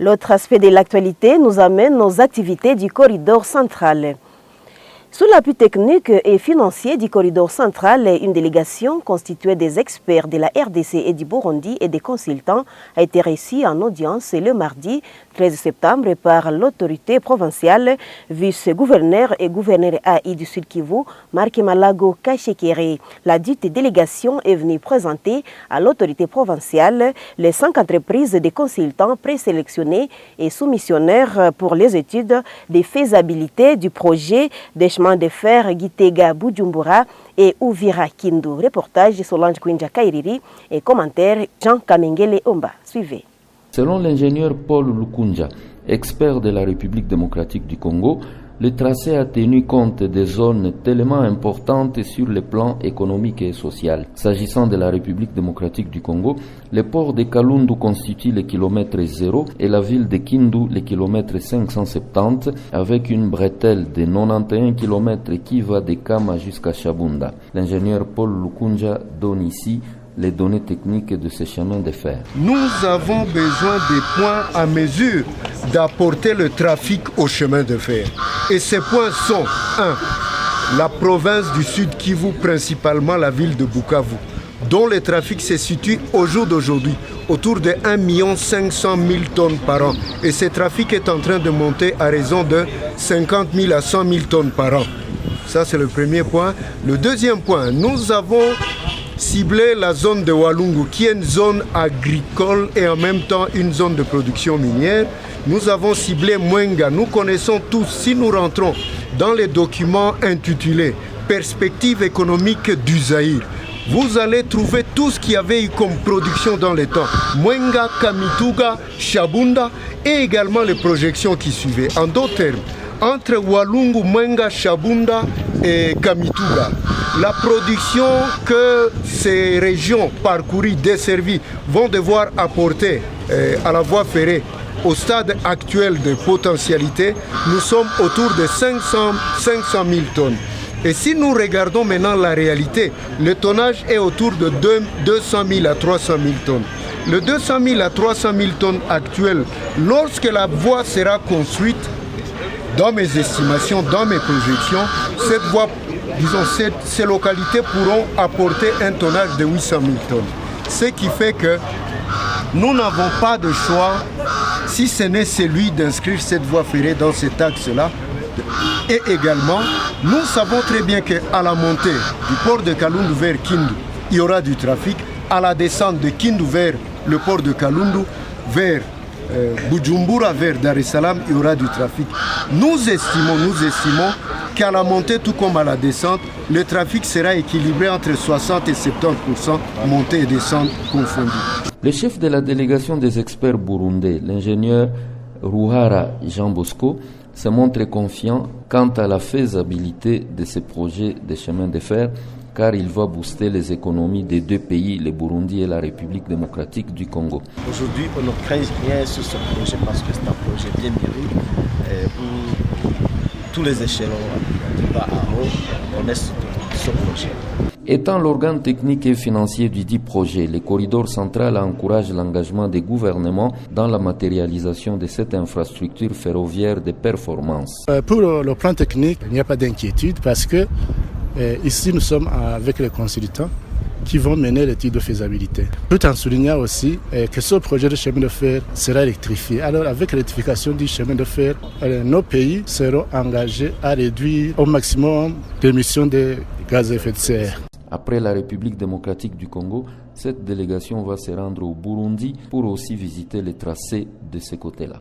L'autre aspect de l'actualité nous amène aux activités du corridor central. Sous l'appui technique et financier du corridor central, une délégation constituée des experts de la RDC et du Burundi et des consultants a été reçue en audience le mardi 13 septembre par l'autorité provinciale, vice-gouverneur et gouverneur AI du Sud Kivu, Marc Malago Kachekere. La dite délégation est venue présenter à l'autorité provinciale les 5 entreprises de consultants présélectionnés et soumissionnaires pour les études de faisabilité du projet des chemins de fer Gitega Bujumbura et Uvira Kindu. Reportage Solange Kwinja Kairiri et commentaire Jean Kamengele Omba. Suivez. Selon l'ingénieur Paul Lukunja, expert de la République démocratique du Congo, le tracé a tenu compte des zones tellement importantes sur le plan économique et social. S'agissant de la République démocratique du Congo, le port de Kalundu constitue le kilomètre 0 et la ville de Kindu le kilomètre 570 avec une bretelle de 91 km qui va de Kama jusqu'à Shabunda. L'ingénieur Paul Lukunja donne ici les données techniques de ces chemins de fer. Nous avons besoin des points à mesure d'apporter le trafic au chemin de fer. Et ces points sont 1. La province du Sud Kivu, principalement la ville de Bukavu, dont le trafic se situe au jour d'aujourd'hui autour de 1 500 000 tonnes par an. Et ce trafic est en train de monter à raison de 50 000 à 100 000 tonnes par an. Ça, c'est le premier point. Le deuxième point, nous avons ciblé la zone de Walungu, qui est une zone agricole et en même temps une zone de production minière. Nous avons ciblé Mwenga. Nous connaissons tous, si nous rentrons dans les documents intitulés « Perspectives économiques du Zaïre », vous allez trouver tout ce qu'il y avait eu comme production dans les temps. Mwenga, Kamituga, Shabunda et également les projections qui suivaient. En d'autres termes, entre Walungu, Mwenga, Shabunda et Kamituga, la production que ces régions parcourues, desservies, vont devoir apporter à la voie ferrée au stade actuel de potentialité, nous sommes autour de 500 000 tonnes. Et si nous regardons maintenant la réalité, le tonnage est autour de 200 000 à 300 000 tonnes. Le 200 000 à 300 000 tonnes actuel, lorsque la voie sera construite, dans mes estimations, dans mes projections, cette voie, disons, ces localités pourront apporter un tonnage de 800 000 tonnes. Ce qui fait que nous n'avons pas de choix, si ce n'est celui d'inscrire cette voie ferrée dans cet axe-là. Et également, nous savons très bien qu'à la montée du port de Kalundu vers Kindu, il y aura du trafic. À la descente de Kindu vers le port de Kalundu, vers Bujumbura, vers Dar es Salaam, il y aura du trafic. Nous estimons qu'à la montée, tout comme à la descente, le trafic sera équilibré entre 60 et 70%, montée et descente confondus. Le chef de la délégation des experts burundais, l'ingénieur Ruhara Jean Bosco, se montre confiant quant à la faisabilité de ce projet de chemin de fer, car il va booster les économies des deux pays, le Burundi et la République démocratique du Congo. Aujourd'hui, on ne craint rien sur ce projet parce que c'est un projet bien mûri où tous les échelons, de bas à haut, connaissent ce projet. Étant l'organe technique et financier du dit projet, le corridor central encourage l'engagement des gouvernements dans la matérialisation de cette infrastructure ferroviaire de performance. Pour le plan technique, il n'y a pas d'inquiétude parce que ici nous sommes avec les consultants qui vont mener l'étude de faisabilité. Tout en soulignant aussi que ce projet de chemin de fer sera électrifié. Alors avec l'électrification du chemin de fer, nos pays seront engagés à réduire au maximum l'émission de gaz à effet de serre. Après la République démocratique du Congo, cette délégation va se rendre au Burundi pour aussi visiter les tracés de ce côté-là.